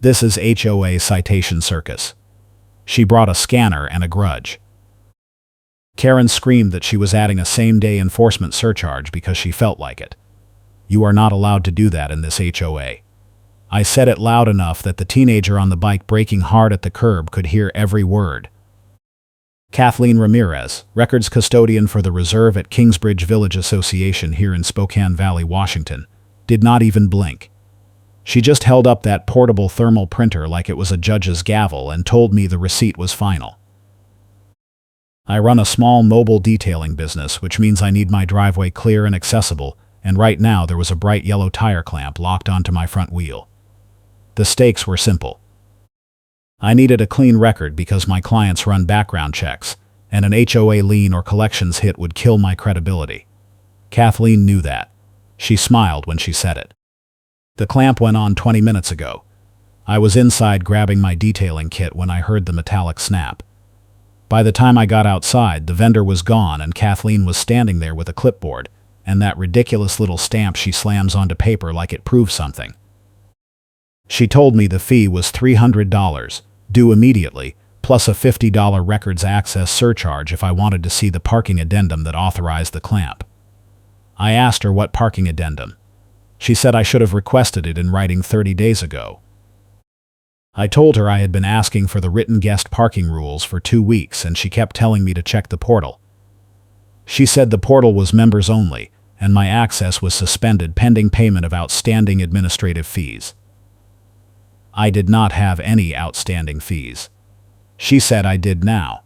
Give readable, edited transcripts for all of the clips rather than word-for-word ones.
This is HOA citation circus. She brought a scanner and a grudge. Karen screamed that she was adding a same-day enforcement surcharge because she felt like it. You are not allowed to do that in this HOA. I said it loud enough that the teenager on the bike braking hard at the curb could hear every word. Kathleen Ramirez, records custodian for the reserve at Kingsbridge Village Association here in Spokane Valley, Washington, did not even blink. She just held up that portable thermal printer like it was a judge's gavel and told me the receipt was final. I run a small mobile detailing business, which means I need my driveway clear and accessible, and right now there was a bright yellow tire clamp locked onto my front wheel. The stakes were simple. I needed a clean record because my clients run background checks, and an HOA lien or collections hit would kill my credibility. Kathleen knew that. She smiled when she said it. The clamp went on 20 minutes ago. I was inside grabbing my detailing kit when I heard the metallic snap. By the time I got outside, the vendor was gone and Kathleen was standing there with a clipboard and that ridiculous little stamp she slams onto paper like it proves something. She told me the fee was $300, due immediately, plus a $50 records access surcharge if I wanted to see the parking addendum that authorized the clamp. I asked her what parking addendum. She said I should have requested it in writing 30 days ago. I told her I had been asking for the written guest parking rules for 2 weeks and she kept telling me to check the portal. She said the portal was members only and my access was suspended pending payment of outstanding administrative fees. I did not have any outstanding fees. She said I did now.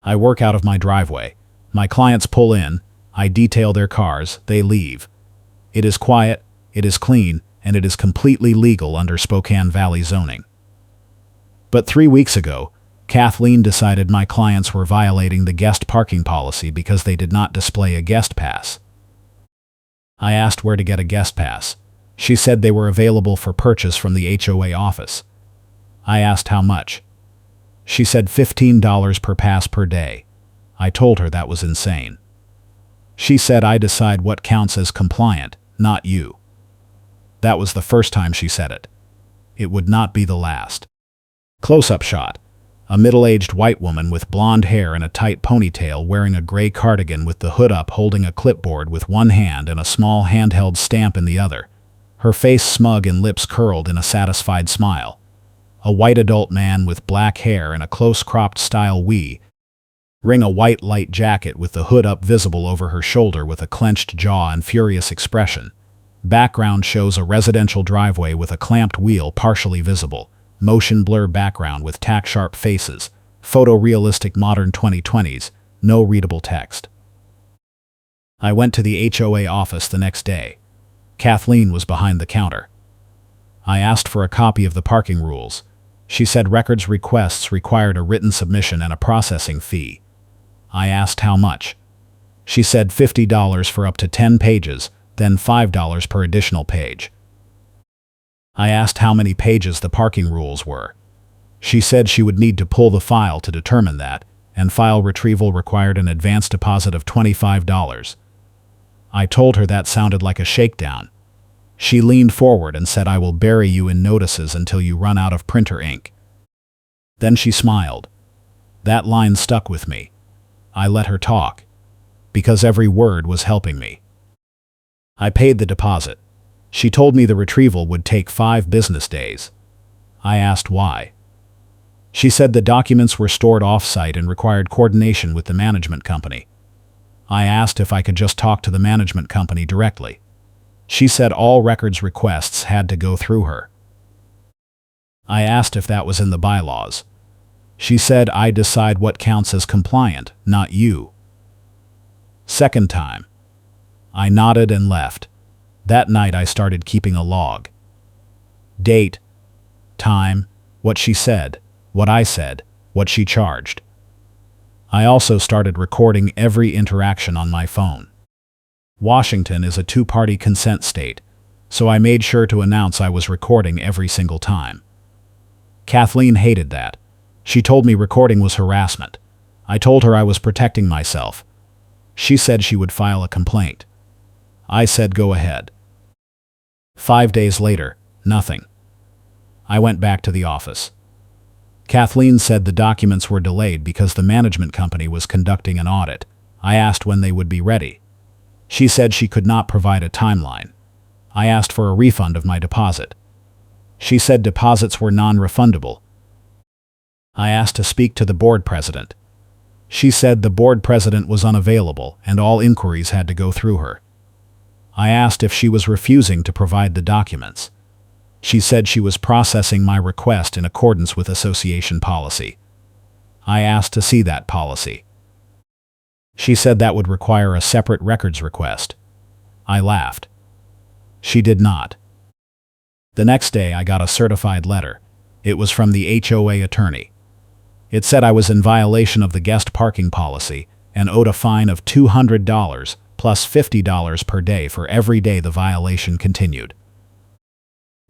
I work out of my driveway. My clients pull in, I detail their cars, they leave. It is quiet, it is clean, and it is completely legal under Spokane Valley zoning. But 3 weeks ago, Kathleen decided my clients were violating the guest parking policy because they did not display a guest pass. I asked where to get a guest pass. She said they were available for purchase from the HOA office. I asked how much. She said $15 per pass per day. I told her that was insane. She said I decide what counts as compliant, not you. That was the first time she said it. It would not be the last. Close-up shot. A middle-aged white woman with blonde hair and a tight ponytail wearing a gray cardigan with the hood up holding a clipboard with one hand and a small handheld stamp in the other. Her face smug and lips curled in a satisfied smile. A white adult man with black hair and a close-cropped style wearing a white light jacket with the hood up visible over her shoulder with a clenched jaw and furious expression. Background shows a residential driveway with a clamped wheel partially visible. Motion blur background with tack-sharp faces. Photorealistic modern 2020s. No readable text. I went to the HOA office the next day. Kathleen was behind the counter. I asked for a copy of the parking rules. She said records requests required a written submission and a processing fee. I asked how much. She said $50 for up to 10 pages, then $5 per additional page. I asked how many pages the parking rules were. She said she would need to pull the file to determine that, and file retrieval required an advance deposit of $25. I told her that sounded like a shakedown. She leaned forward and said I will bury you in notices until you run out of printer ink. Then she smiled. That line stuck with me. I let her talk, because every word was helping me. I paid the deposit. She told me the retrieval would take 5 business days. I asked why. She said the documents were stored off-site and required coordination with the management company. I asked if I could just talk to the management company directly. She said all records requests had to go through her. I asked if that was in the bylaws. She said I decide what counts as compliant, not you. Second time. I nodded and left. That night I started keeping a log. Date, time, what she said, what I said, what she charged. I also started recording every interaction on my phone. Washington is a 2-party consent state, so I made sure to announce I was recording every single time. Kathleen hated that. She told me recording was harassment. I told her I was protecting myself. She said she would file a complaint. I said go ahead. 5 days later, nothing. I went back to the office. Kathleen said the documents were delayed because the management company was conducting an audit. I asked when they would be ready. She said she could not provide a timeline. I asked for a refund of my deposit. She said deposits were non-refundable. I asked to speak to the board president. She said the board president was unavailable and all inquiries had to go through her. I asked if she was refusing to provide the documents. She said she was processing my request in accordance with association policy. I asked to see that policy. She said that would require a separate records request. I laughed. She did not. The next day I got a certified letter. It was from the HOA attorney. It said I was in violation of the guest parking policy and owed a fine of $200 plus $50 per day for every day the violation continued.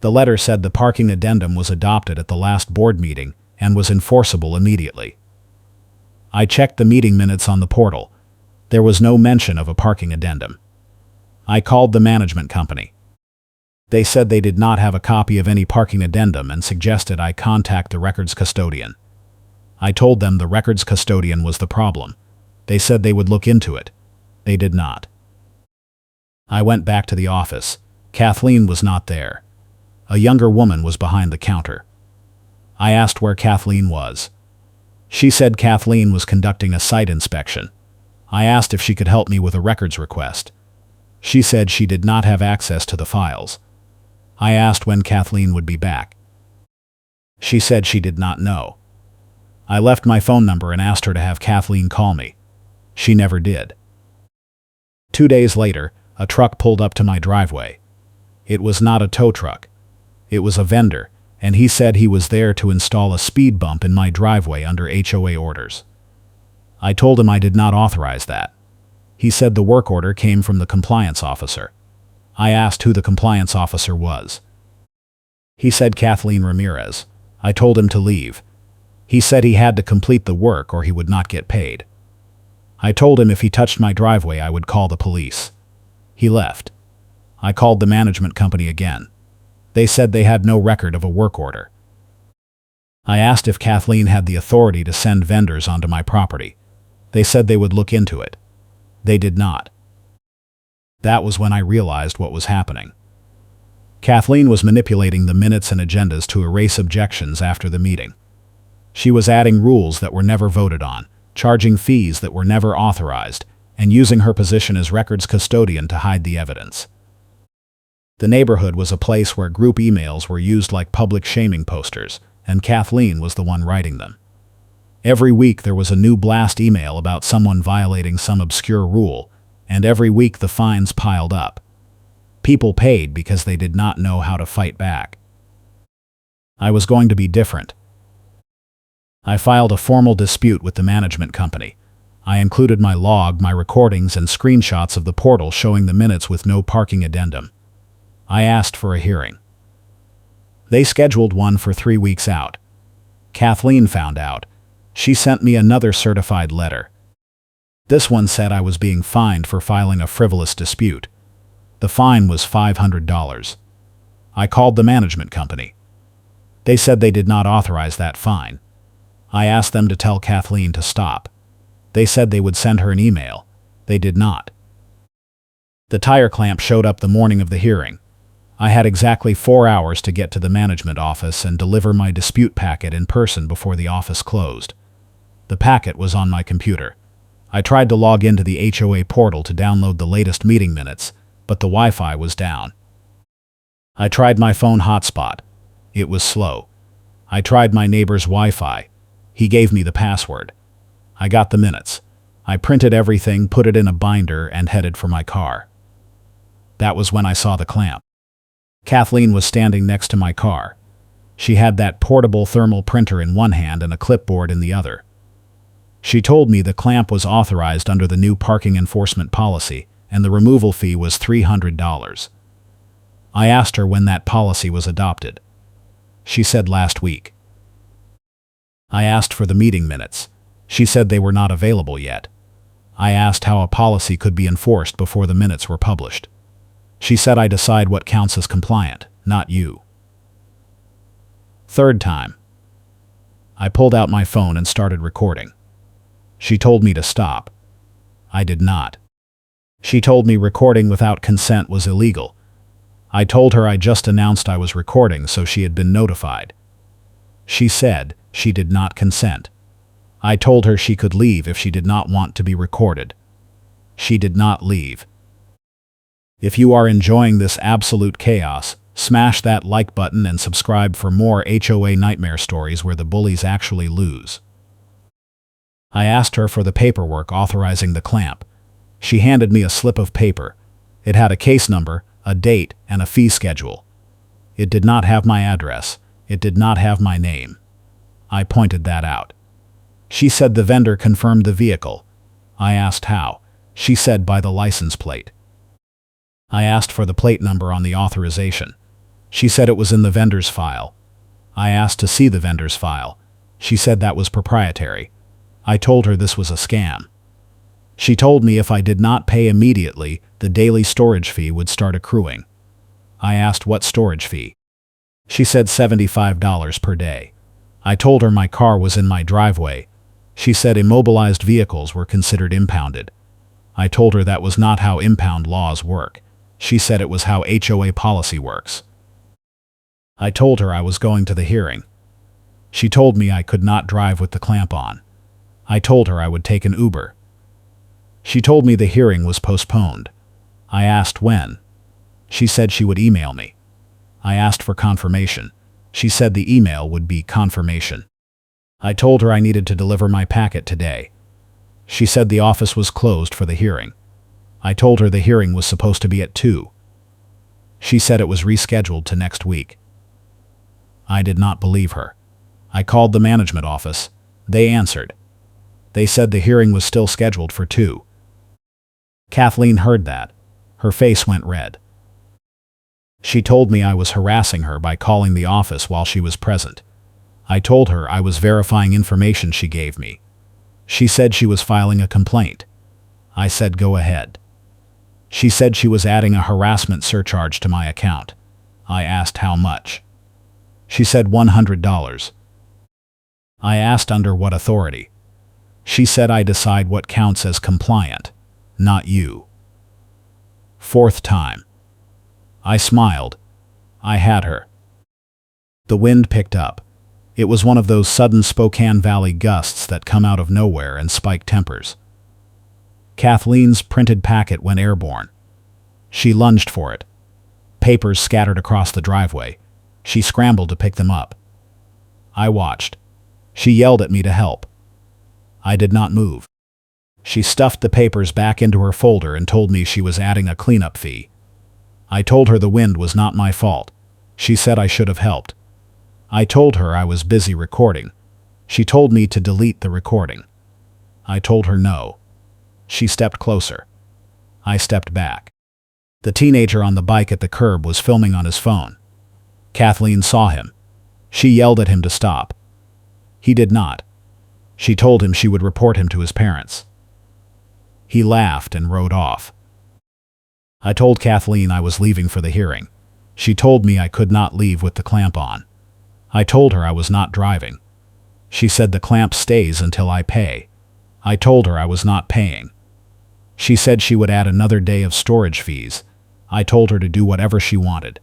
The letter said the parking addendum was adopted at the last board meeting and was enforceable immediately. I checked the meeting minutes on the portal. There was no mention of a parking addendum. I called the management company. They said they did not have a copy of any parking addendum and suggested I contact the records custodian. I told them the records custodian was the problem. They said they would look into it. They did not. I went back to the office. Kathleen was not there. A younger woman was behind the counter. I asked where Kathleen was. She said Kathleen was conducting a site inspection. I asked if she could help me with a records request. She said she did not have access to the files. I asked when Kathleen would be back. She said she did not know. I left my phone number and asked her to have Kathleen call me. She never did. 2 days later, a truck pulled up to my driveway. It was not a tow truck. It was a vendor, and he said he was there to install a speed bump in my driveway under HOA orders. I told him I did not authorize that. He said the work order came from the compliance officer. I asked who the compliance officer was. He said Kathleen Ramirez. I told him to leave. He said he had to complete the work or he would not get paid. I told him if he touched my driveway I would call the police. He left. I called the management company again. They said they had no record of a work order. I asked if Kathleen had the authority to send vendors onto my property. They said they would look into it. They did not. That was when I realized what was happening. Kathleen was manipulating the minutes and agendas to erase objections after the meeting. She was adding rules that were never voted on, charging fees that were never authorized, and using her position as records custodian to hide the evidence. The neighborhood was a place where group emails were used like public shaming posters, and Kathleen was the one writing them. Every week there was a new blast email about someone violating some obscure rule, and every week the fines piled up. People paid because they did not know how to fight back. I was going to be different. I filed a formal dispute with the management company. I included my log, my recordings, and screenshots of the portal showing the minutes with no parking addendum. I asked for a hearing. They scheduled one for 3 weeks out. Kathleen found out. She sent me another certified letter. This one said I was being fined for filing a frivolous dispute. The fine was $500. I called the management company. They said they did not authorize that fine. I asked them to tell Kathleen to stop. They said they would send her an email. They did not. The tire clamp showed up the morning of the hearing. I had exactly 4 hours to get to the management office and deliver my dispute packet in person before the office closed. The packet was on my computer. I tried to log into the HOA portal to download the latest meeting minutes, but the Wi-Fi was down. I tried my phone hotspot. It was slow. I tried my neighbor's Wi-Fi. He gave me the password. I got the minutes. I printed everything, put it in a binder, and headed for my car. That was when I saw the clamp. Kathleen was standing next to my car. She had that portable thermal printer in one hand and a clipboard in the other. She told me the clamp was authorized under the new parking enforcement policy, and the removal fee was $300. I asked her when that policy was adopted. She said last week. I asked for the meeting minutes. She said they were not available yet. I asked how a policy could be enforced before the minutes were published. She said I decide what counts as compliant, not you. Third time. I pulled out my phone and started recording. She told me to stop. I did not. She told me recording without consent was illegal. I told her I just announced I was recording, so she had been notified. She said she did not consent. I told her she could leave if she did not want to be recorded. She did not leave. If you are enjoying this absolute chaos, smash that like button and subscribe for more HOA nightmare stories where the bullies actually lose. I asked her for the paperwork authorizing the clamp. She handed me a slip of paper. It had a case number, a date, and a fee schedule. It did not have my address. It did not have my name. I pointed that out. She said the vendor confirmed the vehicle. I asked how. She said by the license plate. I asked for the plate number on the authorization. She said it was in the vendor's file. I asked to see the vendor's file. She said that was proprietary. I told her this was a scam. She told me if I did not pay immediately, the daily storage fee would start accruing. I asked what storage fee. She said $75 per day. I told her my car was in my driveway. She said immobilized vehicles were considered impounded. I told her that was not how impound laws work. She said it was how HOA policy works. I told her I was going to the hearing. She told me I could not drive with the clamp on. I told her I would take an Uber. She told me the hearing was postponed. I asked when. She said she would email me. I asked for confirmation. She said the email would be confirmation. I told her I needed to deliver my packet today. She said the office was closed for the hearing. I told her the hearing was supposed to be at 2. She said it was rescheduled to next week. I did not believe her. I called the management office. They answered. They said the hearing was still scheduled for 2. Kathleen heard that. Her face went red. She told me I was harassing her by calling the office while she was present. I told her I was verifying information she gave me. She said she was filing a complaint. I said go ahead. She said she was adding a harassment surcharge to my account. I asked how much. She said $100. I asked under what authority. She said I decide what counts as compliant, not you. Fourth time. I smiled. I had her. The wind picked up. It was one of those sudden Spokane Valley gusts that come out of nowhere and spike tempers. Kathleen's printed packet went airborne. She lunged for it. Papers scattered across the driveway. She scrambled to pick them up. I watched. She yelled at me to help. I did not move. She stuffed the papers back into her folder and told me she was adding a cleanup fee. I told her the wind was not my fault. She said I should have helped. I told her I was busy recording. She told me to delete the recording. I told her no. She stepped closer. I stepped back. The teenager on the bike at the curb was filming on his phone. Kathleen saw him. She yelled at him to stop. He did not. She told him she would report him to his parents. He laughed and rode off. I told Kathleen I was leaving for the hearing. She told me I could not leave with the clamp on. I told her I was not driving. She said the clamp stays until I pay. I told her I was not paying. She said she would add another day of storage fees. I told her to do whatever she wanted.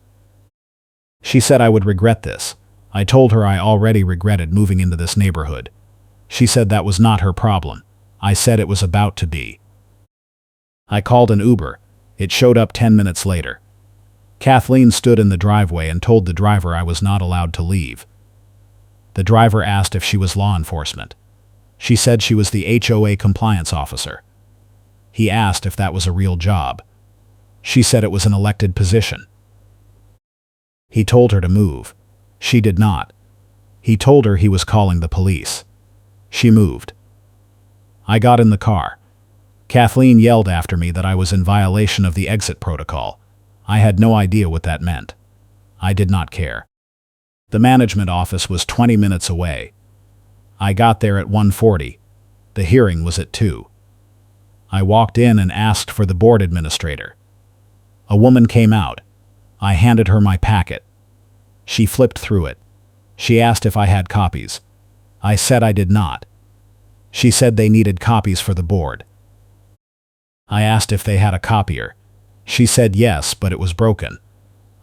She said I would regret this. I told her I already regretted moving into this neighborhood. She said that was not her problem. I said it was about to be. I called an Uber. It showed up 10 minutes later. Kathleen stood in the driveway and told the driver I was not allowed to leave. The driver asked if she was law enforcement. She said she was the HOA compliance officer. He asked if that was a real job. She said it was an elected position. He told her to move. She did not. He told her he was calling the police. She moved. I got in the car. Kathleen yelled after me that I was in violation of the exit protocol. I had no idea what that meant. I did not care. The management office was 20 minutes away. I got there at 1:40. The hearing was at 2. I walked in and asked for the board administrator. A woman came out. I handed her my packet. She flipped through it. She asked if I had copies. I said I did not. She said they needed copies for the board. I asked if they had a copier. She said yes, but it was broken.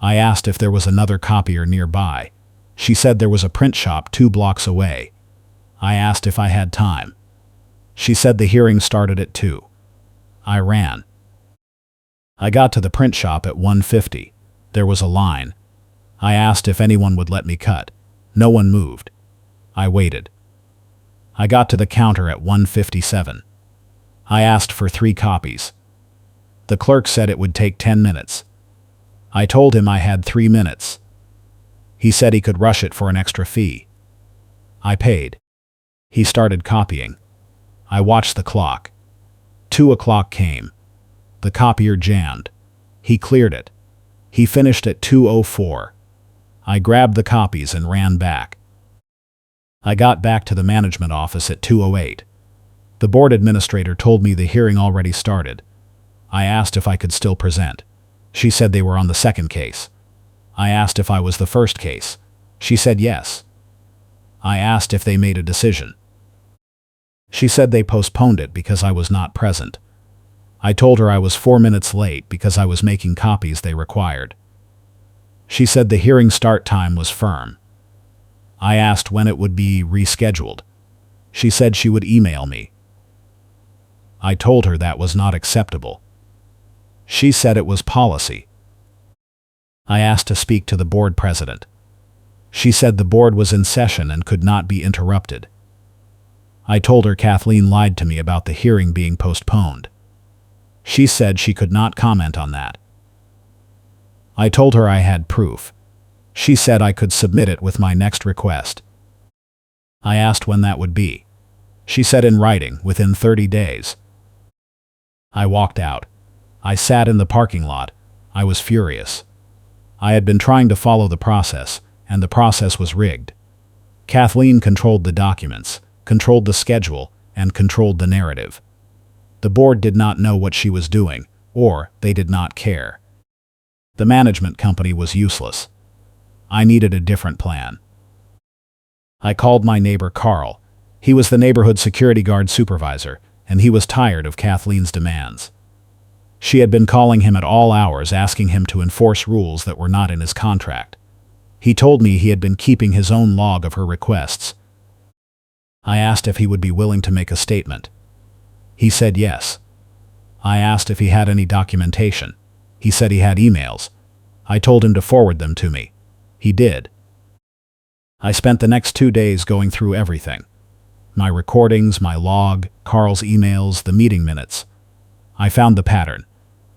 I asked if there was another copier nearby. She said there was a print shop 2 blocks away. I asked if I had time. She said the hearing started at 2. I ran. I got to the print shop at 1:50. There was a line. I asked if anyone would let me cut. No one moved. I waited. I got to the counter at 1:57. I asked for 3 copies. The clerk said it would take 10 minutes. I told him I had 3 minutes. He said he could rush it for an extra fee. I paid. He started copying. I watched the clock. 2 o'clock came. The copier jammed. He cleared it. He finished at 2:04. I grabbed the copies and ran back. I got back to the management office at 2:08. The board administrator told me the hearing already started. I asked if I could still present. She said they were on the second case. I asked if I was the first case. She said yes. I asked if they made a decision. She said they postponed it because I was not present. I told her I was 4 minutes late because I was making copies they required. She said the hearing start time was firm. I asked when it would be rescheduled. She said she would email me. I told her that was not acceptable. She said it was policy. I asked to speak to the board president. She said the board was in session and could not be interrupted. I told her Kathleen lied to me about the hearing being postponed. She said she could not comment on that. I told her I had proof. She said I could submit it with my next request. I asked when that would be. She said in writing, within 30 days. I walked out. I sat in the parking lot. I was furious. I had been trying to follow the process, and the process was rigged. Kathleen controlled the documents, controlled the schedule, and controlled the narrative. The board did not know what she was doing, or they did not care. The management company was useless. I needed a different plan. I called my neighbor Carl. He was the neighborhood security guard supervisor, and he was tired of Kathleen's demands. She had been calling him at all hours asking him to enforce rules that were not in his contract. He told me he had been keeping his own log of her requests. I asked if he would be willing to make a statement. He said yes. I asked if he had any documentation. He said he had emails. I told him to forward them to me. He did. I spent the next 2 days going through everything. My recordings, my log, Carl's emails, the meeting minutes. I found the pattern.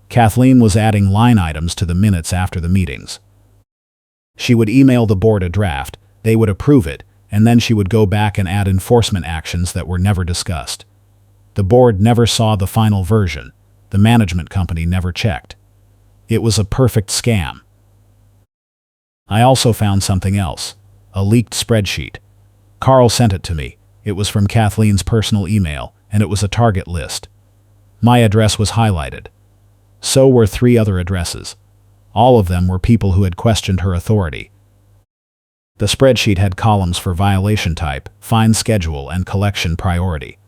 Kathleen was adding line items to the minutes after the meetings. She would email the board a draft, they would approve it, and then she would go back and add enforcement actions that were never discussed. The board never saw the final version. The management company never checked. It was a perfect scam. I also found something else, a leaked spreadsheet. Carl sent it to me. It was from Kathleen's personal email, and it was a target list. My address was highlighted. So were 3 other addresses. All of them were people who had questioned her authority. The spreadsheet had columns for violation type, fine schedule, and collection priority.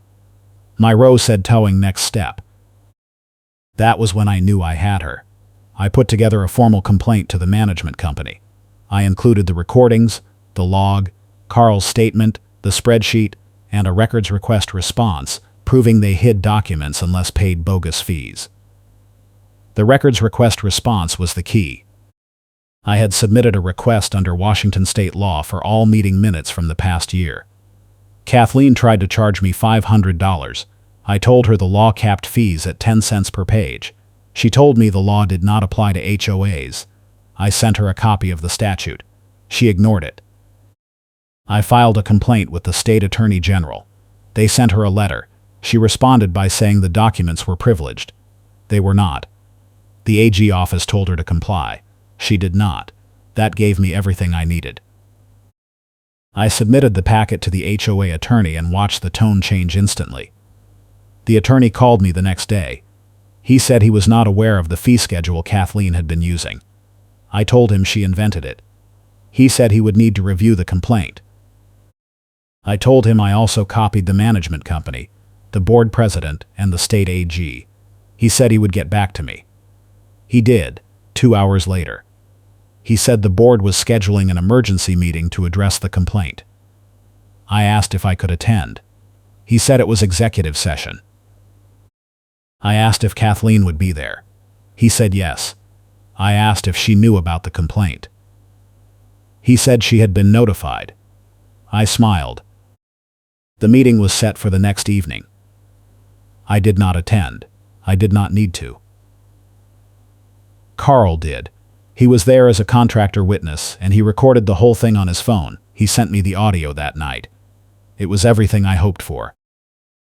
My row said towing next step. That was when I knew I had her. I put together a formal complaint to the management company. I included the recordings, the log, Carl's statement, the spreadsheet, and a records request response, proving they hid documents unless paid bogus fees. The records request response was the key. I had submitted a request under Washington state law for all meeting minutes from the past year. Kathleen tried to charge me $500. I told her the law capped fees at 10 cents per page. She told me the law did not apply to HOAs. I sent her a copy of the statute. She ignored it. I filed a complaint with the state attorney general. They sent her a letter. She responded by saying the documents were privileged. They were not. The AG office told her to comply. She did not. That gave me everything I needed. I submitted the packet to the HOA attorney and watched the tone change instantly. The attorney called me the next day. He said he was not aware of the fee schedule Kathleen had been using. I told him she invented it. He said he would need to review the complaint. I told him I also copied the management company, the board president, and the state AG. He said he would get back to me. He did, 2 hours later. He said the board was scheduling an emergency meeting to address the complaint. I asked if I could attend. He said it was executive session. I asked if Kathleen would be there. He said yes. I asked if she knew about the complaint. He said she had been notified. I smiled. The meeting was set for the next evening. I did not attend. I did not need to. Carl did. He was there as a contractor witness, and he recorded the whole thing on his phone. He sent me the audio that night. It was everything I hoped for.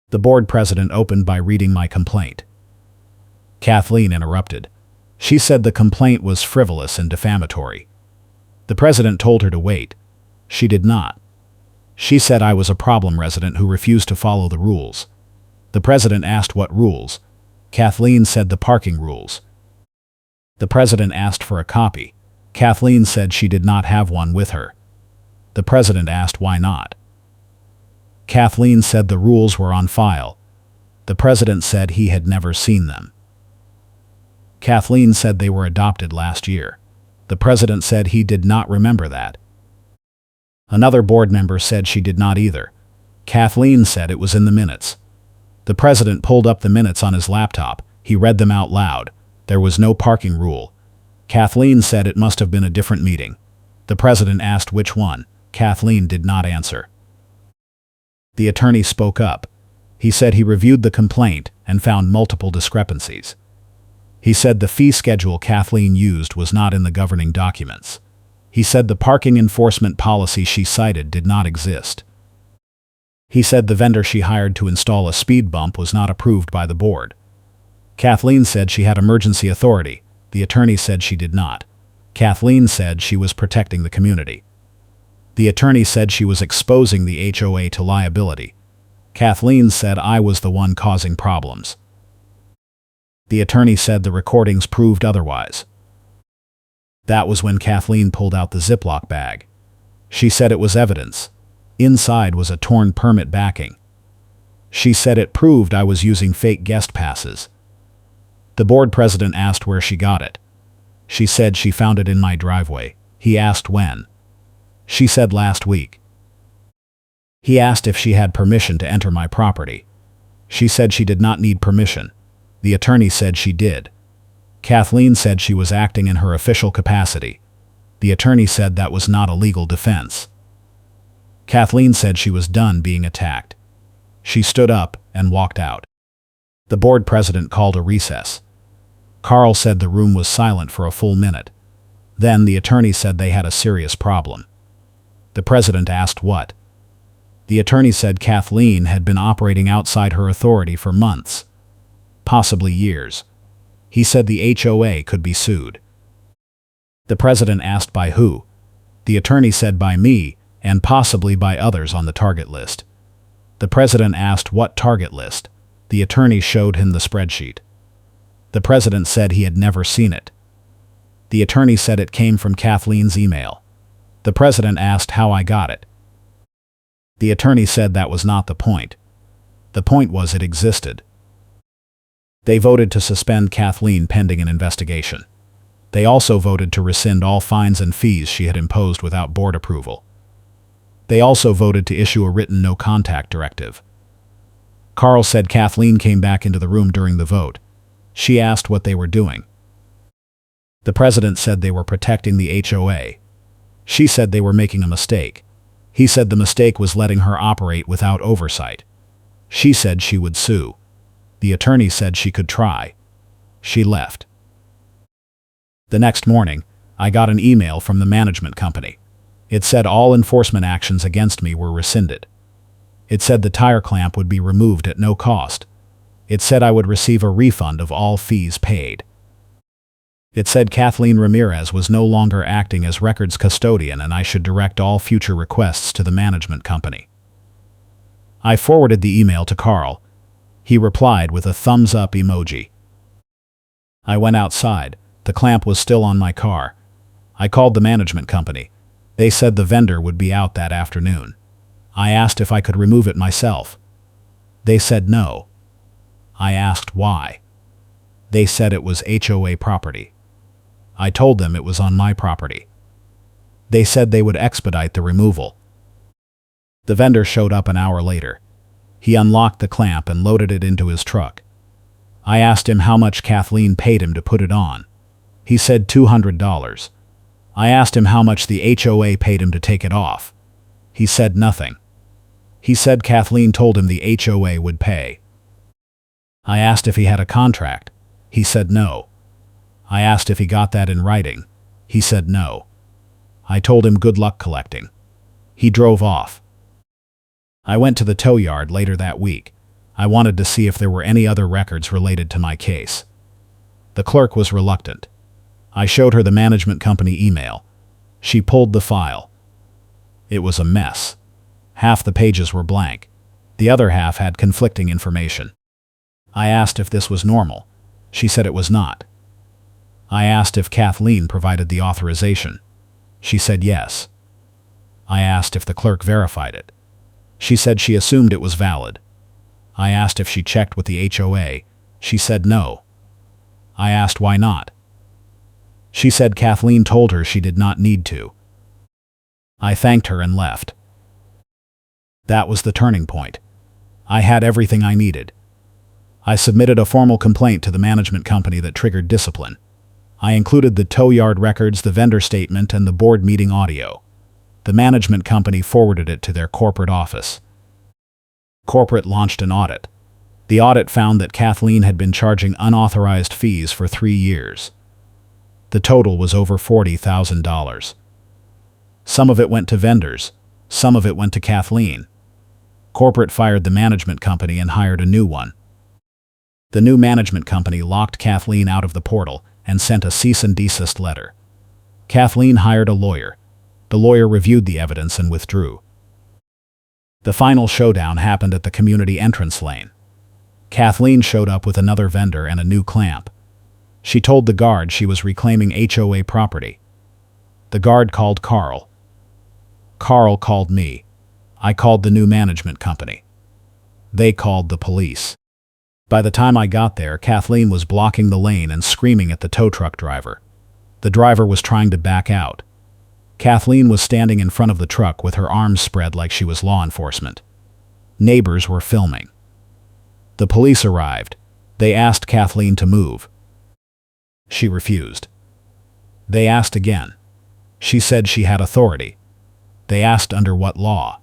The board president opened by reading my complaint. Kathleen interrupted. She said the complaint was frivolous and defamatory. The president told her to wait. She did not. She said I was a problem resident who refused to follow the rules. The president asked what rules. Kathleen said the parking rules. The president asked for a copy. Kathleen said she did not have one with her. The president asked why not. Kathleen said the rules were on file. The president said he had never seen them. Kathleen said they were adopted last year. The president said he did not remember that. Another board member said she did not either. Kathleen said it was in the minutes. The president pulled up the minutes on his laptop. He read them out loud. There was no parking rule. Kathleen said it must have been a different meeting. The president asked which one. Kathleen did not answer. The attorney spoke up. He said he reviewed the complaint and found multiple discrepancies. He said the fee schedule Kathleen used was not in the governing documents. He said the parking enforcement policy she cited did not exist. He said the vendor she hired to install a speed bump was not approved by the board. Kathleen said she had emergency authority. The attorney said she did not. Kathleen said she was protecting the community. The attorney said she was exposing the HOA to liability. Kathleen said I was the one causing problems. The attorney said the recordings proved otherwise. That was when Kathleen pulled out the Ziploc bag. She said it was evidence. Inside was a torn permit backing. She said it proved I was using fake guest passes. The board president asked where she got it. She said she found it in my driveway. He asked when. She said last week. He asked if she had permission to enter my property. She said she did not need permission. The attorney said she did. Kathleen said she was acting in her official capacity. The attorney said that was not a legal defense. Kathleen said she was done being attacked. She stood up and walked out. The board president called a recess. Carl said the room was silent for a full minute. Then the attorney said they had a serious problem. The president asked what. The attorney said Kathleen had been operating outside her authority for months, possibly years. He said the HOA could be sued. The president asked by who. The attorney said by me, and possibly by others on the target list. The president asked what target list. The attorney showed him the spreadsheet. The president said he had never seen it. The attorney said it came from Kathleen's email. The president asked how I got it. The attorney said that was not the point. The point was it existed. They voted to suspend Kathleen pending an investigation. They also voted to rescind all fines and fees she had imposed without board approval. They also voted to issue a written no-contact directive. Carl said Kathleen came back into the room during the vote. She asked what they were doing. The president said they were protecting the HOA. She said they were making a mistake. He said the mistake was letting her operate without oversight. She said she would sue. The attorney said she could try. She left. The next morning, I got an email from the management company. It said all enforcement actions against me were rescinded. It said the tire clamp would be removed at no cost. It said I would receive a refund of all fees paid. It said Kathleen Ramirez was no longer acting as records custodian and I should direct all future requests to the management company. I forwarded the email to Carl. He replied with a thumbs up emoji. I went outside. The clamp was still on my car. I called the management company. They said the vendor would be out that afternoon. I asked if I could remove it myself. They said no. I asked why. They said it was HOA property. I told them it was on my property. They said they would expedite the removal. The vendor showed up an hour later. He unlocked the clamp and loaded it into his truck. I asked him how much Kathleen paid him to put it on. He said $200. I asked him how much the HOA paid him to take it off. He said nothing. He said Kathleen told him the HOA would pay. I asked if he had a contract. He said no. I asked if he got that in writing. He said no. I told him good luck collecting. He drove off. I went to the tow yard later that week. I wanted to see if there were any other records related to my case. The clerk was reluctant. I showed her the management company email. She pulled the file. It was a mess. Half the pages were blank. The other half had conflicting information. I asked if this was normal. She said it was not. I asked if Kathleen provided the authorization. She said yes. I asked if the clerk verified it. She said she assumed it was valid. I asked if she checked with the HOA. She said no. I asked why not. She said Kathleen told her she did not need to. I thanked her and left. That was the turning point. I had everything I needed. I submitted a formal complaint to the management company that triggered discipline. I included the tow yard records, the vendor statement, and the board meeting audio. The management company forwarded it to their corporate office. Corporate launched an audit. The audit found that Kathleen had been charging unauthorized fees for 3 years. The total was over $40,000. Some of it went to vendors. Some of it went to Kathleen. Corporate fired the management company and hired a new one. The new management company locked Kathleen out of the portal and sent a cease and desist letter. Kathleen hired a lawyer. The lawyer reviewed the evidence and withdrew. The final showdown happened at the community entrance lane. Kathleen showed up with another vendor and a new clamp. She told the guard she was reclaiming HOA property. The guard called Carl. Carl called me. I called the new management company. They called the police. By the time I got there, Kathleen was blocking the lane and screaming at the tow truck driver. The driver was trying to back out. Kathleen was standing in front of the truck with her arms spread like she was law enforcement. Neighbors were filming. The police arrived. They asked Kathleen to move. She refused. They asked again. She said she had authority. They asked under what law.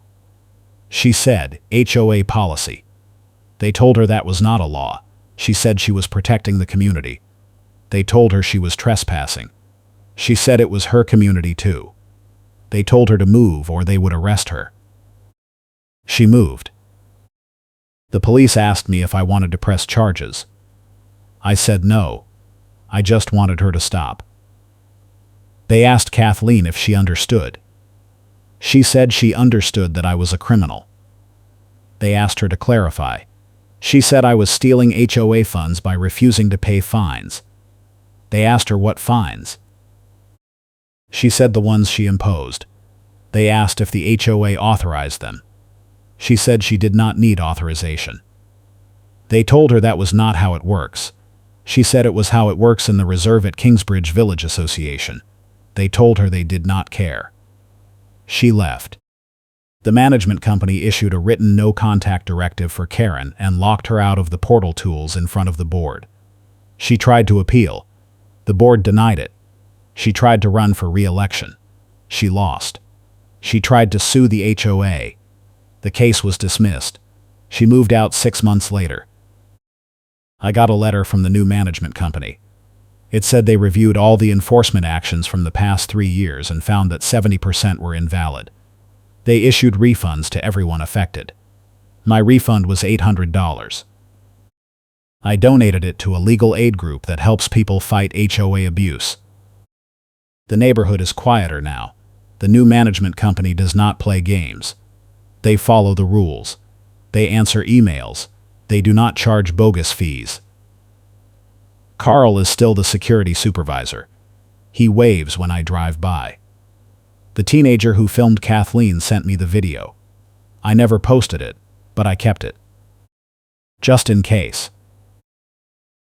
She said, HOA policy. They told her that was not a law. She said she was protecting the community. They told her she was trespassing. She said it was her community too. They told her to move or they would arrest her. She moved. The police asked me if I wanted to press charges. I said no. I just wanted her to stop. They asked Kathleen if she understood. She said she understood that I was a criminal. They asked her to clarify. She said I was stealing HOA funds by refusing to pay fines. They asked her what fines. She said the ones she imposed. They asked if the HOA authorized them. She said she did not need authorization. They told her that was not how it works. She said it was how it works in the reserve at Kingsbridge Village Association. They told her they did not care. She left. The management company issued a written no-contact directive for Karen and locked her out of the portal tools in front of the board. She tried to appeal. The board denied it. She tried to run for re-election. She lost. She tried to sue the HOA. The case was dismissed. She moved out 6 months later. I got a letter from the new management company. It said they reviewed all the enforcement actions from the past 3 years and found that 70% were invalid. They issued refunds to everyone affected. My refund was $800. I donated it to a legal aid group that helps people fight HOA abuse. The neighborhood is quieter now. The new management company does not play games. They follow the rules. They answer emails. They do not charge bogus fees. Carl is still the security supervisor. He waves when I drive by. The teenager who filmed Kathleen sent me the video. I never posted it, but I kept it. Just in case.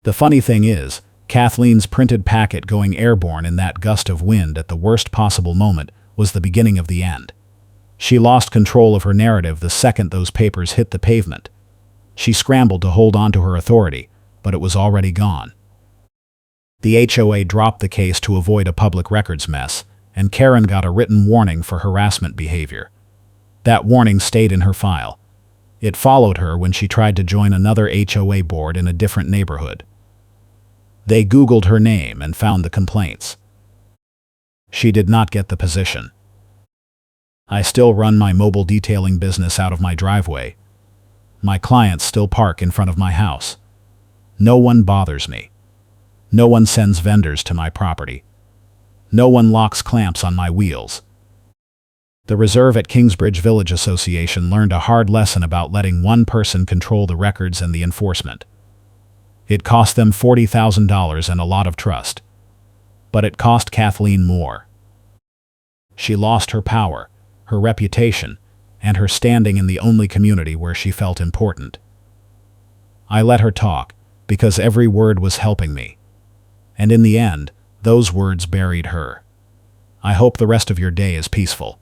The funny thing is, Kathleen's printed packet going airborne in that gust of wind at the worst possible moment was the beginning of the end. She lost control of her narrative the second those papers hit the pavement. She scrambled to hold on to her authority, but it was already gone. The HOA dropped the case to avoid a public records mess, and Karen got a written warning for harassment behavior. That warning stayed in her file. It followed her when she tried to join another HOA board in a different neighborhood. They Googled her name and found the complaints. She did not get the position. I still run my mobile detailing business out of my driveway. My clients still park in front of my house. No one bothers me. No one sends vendors to my property. No one locks clamps on my wheels. The reserve at Kingsbridge Village Association learned a hard lesson about letting one person control the records and the enforcement. It cost them $40,000 and a lot of trust. But it cost Kathleen more. She lost her power, her reputation, and her standing in the only community where she felt important. I let her talk, because every word was helping me. And in the end, those words buried her. I hope the rest of your day is peaceful.